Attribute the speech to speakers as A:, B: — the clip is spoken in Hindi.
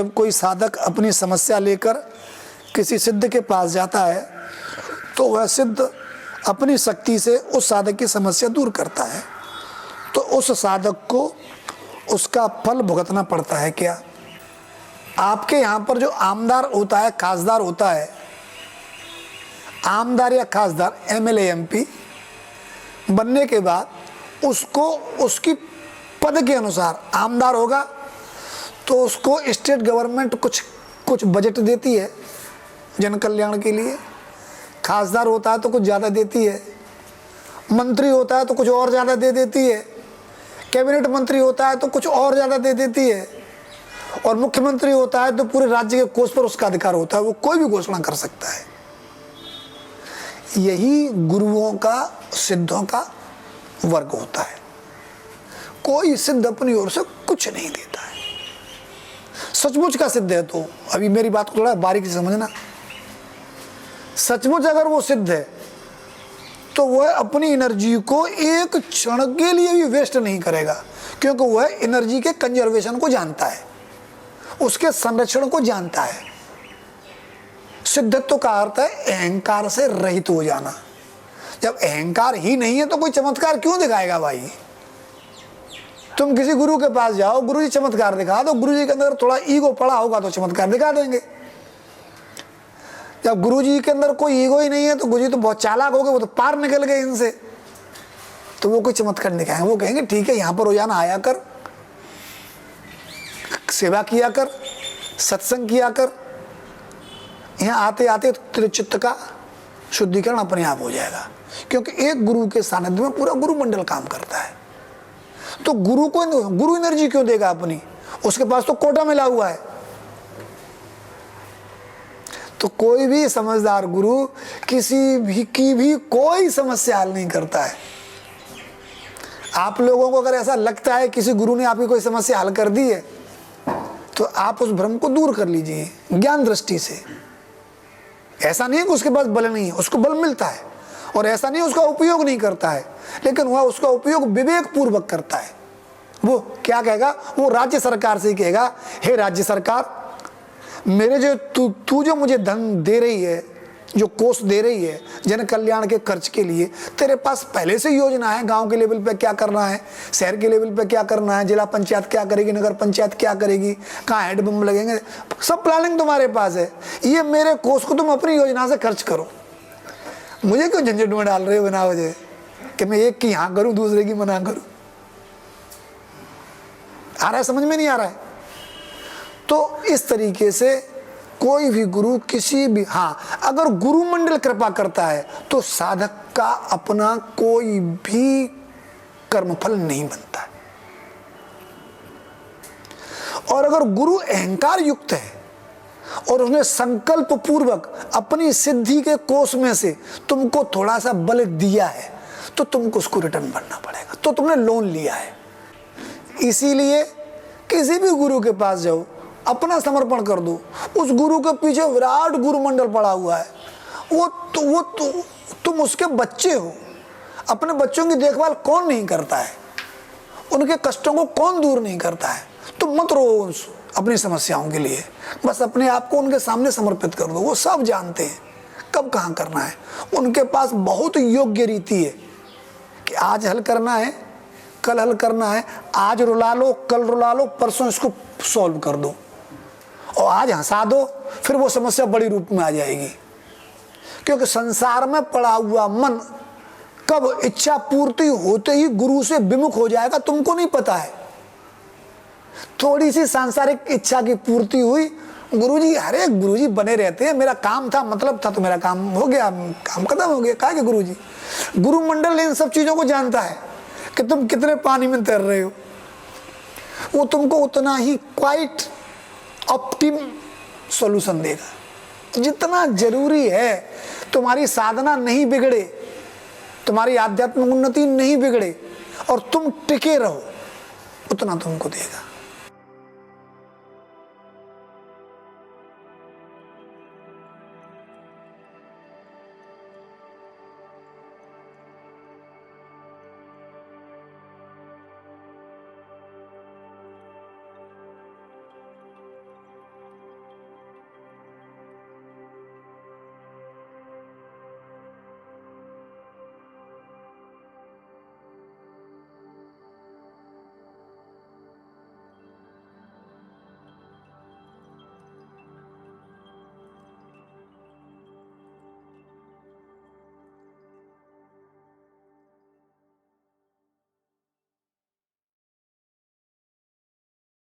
A: जब कोई साधक अपनी समस्या लेकर किसी सिद्ध के पास जाता है तो वह सिद्ध अपनी शक्ति से उस साधक की समस्या दूर करता है, तो उस साधक को उसका फल भुगतना पड़ता है क्या? आपके यहाँ पर जो आमदार होता है, खासदार होता है, आमदार या खासदार एमएलए एमपी बनने के बाद उसको उसकी पद के अनुसार आमदार होगा तो उसको स्टेट गवर्नमेंट कुछ बजट देती है जन कल्याण के लिए। खासदार होता है तो कुछ ज़्यादा देती है, मंत्री होता है तो कुछ और ज़्यादा दे देती है, कैबिनेट मंत्री होता है तो कुछ और ज़्यादा दे देती है, और मुख्यमंत्री होता है तो पूरे राज्य के कोष पर उसका अधिकार होता है, वो कोई भी घोषणा कर सकता है। यही गुरुओं का, सिद्धों का वर्ग होता है। कोई सिद्ध अपनी ओर से कुछ नहीं देता है। सचमुच का सिद्ध है तो अभी मेरी बात को थोड़ा बारीकी से समझना। सचमुच अगर वो सिद्ध है तो वह अपनी एनर्जी को एक क्षण के लिए भी वेस्ट नहीं करेगा, क्योंकि वह एनर्जी के कंजर्वेशन को जानता है, उसके संरक्षण को जानता है। सिद्धत्व का अर्थ है अहंकार से रहित हो जाना। जब अहंकार ही नहीं है तो कोई चमत्कार क्यों दिखाएगा भाई? तुम किसी गुरु के पास जाओ, गुरुजी चमत्कार दिखा दो, गुरुजी के अंदर थोड़ा ईगो पड़ा होगा तो चमत्कार दिखा देंगे। जब गुरुजी के अंदर कोई ईगो ही नहीं है तो गुरुजी तो बहुत चालाक हो गए, वो तो पार निकल गए इनसे, तो वो कोई चमत्कार दिखाएंगे। वो कहेंगे ठीक है, यहाँ पर रोजाना आया कर, सेवा किया कर, सत्संग किया कर, यहाँ आते आते तेरे चित्त का शुद्धिकरण अपने आप हो जाएगा। क्योंकि एक गुरु के सानिध्य में पूरा गुरु मंडल काम करता है। तो गुरु को गुरु एनर्जी क्यों देगा अपनी? उसके पास तो कोटा मिला हुआ है। तो कोई भी समझदार गुरु किसी भी की भी कोई समस्या हल नहीं करता है। आप लोगों को अगर ऐसा लगता है किसी गुरु ने आपकी कोई समस्या हल कर दी है तो आप उस भ्रम को दूर कर लीजिए ज्ञान दृष्टि से। ऐसा नहीं है कि उसके पास बल नहीं है, उसको बल मिलता है, और ऐसा नहीं उसका उपयोग नहीं करता है, लेकिन वह उसका उपयोग विवेक पूर्वक करता है। वो क्या कहेगा? वो राज्य सरकार से ही कहेगा, हे राज्य सरकार, मेरे जो तू जो मुझे धन दे रही है, जो कोष दे रही है जन कल्याण के खर्च के लिए, तेरे पास पहले से योजना है, गांव के लेवल पे क्या करना है, शहर के लेवल पे क्या करना है, जिला पंचायत क्या करेगी, नगर पंचायत क्या करेगी, कहाँ हैंडपंप लगेंगे, सब प्लानिंग तुम्हारे पास है। ये मेरे कोष को तुम अपनी योजना से खर्च करो। मुझे क्यों झंझट में डाल रहे हो बिना वजह कि मैं एक की यहाँ करूँ दूसरे की मना करूँ? आ रहा है? समझ में नहीं आ रहा है? तो इस तरीके से कोई भी गुरु किसी भी, हाँ, अगर गुरु मंडल कृपा करता है तो साधक का अपना कोई भी कर्मफल नहीं बनता है। और अगर गुरु अहंकार युक्त है और उसने संकल्प पूर्वक अपनी सिद्धि के कोष में से तुमको थोड़ा सा बल दिया है तो तुमको उसको रिटर्न भरना पड़ेगा। तो तुमने लोन लिया है। इसीलिए किसी भी गुरु के पास जाओ, अपना समर्पण कर दो। उस गुरु के पीछे विराट गुरु मंडल पड़ा हुआ है, तुम उसके बच्चे हो। अपने बच्चों की देखभाल कौन नहीं करता है? उनके कष्टों को कौन दूर नहीं करता है? तुम मत रो अपनी समस्याओं के लिए, बस अपने आप को उनके सामने समर्पित कर दो। वो सब जानते हैं कब कहाँ करना है। उनके पास बहुत योग्य रीति है कि आज हल करना है, कल हल करना है, आज रुला लो, कल रुला लो, परसों इसको सॉल्व कर दो, और आज हंसा दो, फिर वो समस्या बड़ी रूप में आ जाएगी। क्योंकि संसार में पड़ा हुआ मन कब इच्छा पूर्ति होते ही गुरु से विमुख हो जाएगा तुमको नहीं पता है। थोड़ी सी सांसारिक इच्छा की पूर्ति हुई, गुरुजी, अरे गुरुजी बने रहते हैं, मेरा काम था, मतलब था, तो मेरा काम हो गया, काम खत्म हो गया। कहा कि गुरुजी, गुरु मंडल इन सब चीजों को जानता है कि तुम कितने पानी में तैर रहे हो। वो तुमको उतना ही क्वाइट ऑप्टिम सॉल्यूशन देगा जितना जरूरी है। तुम्हारी साधना नहीं बिगड़े, तुम्हारी आध्यात्मिक उन्नति नहीं बिगड़े और तुम टिके रहो, उतना तुमको देगा।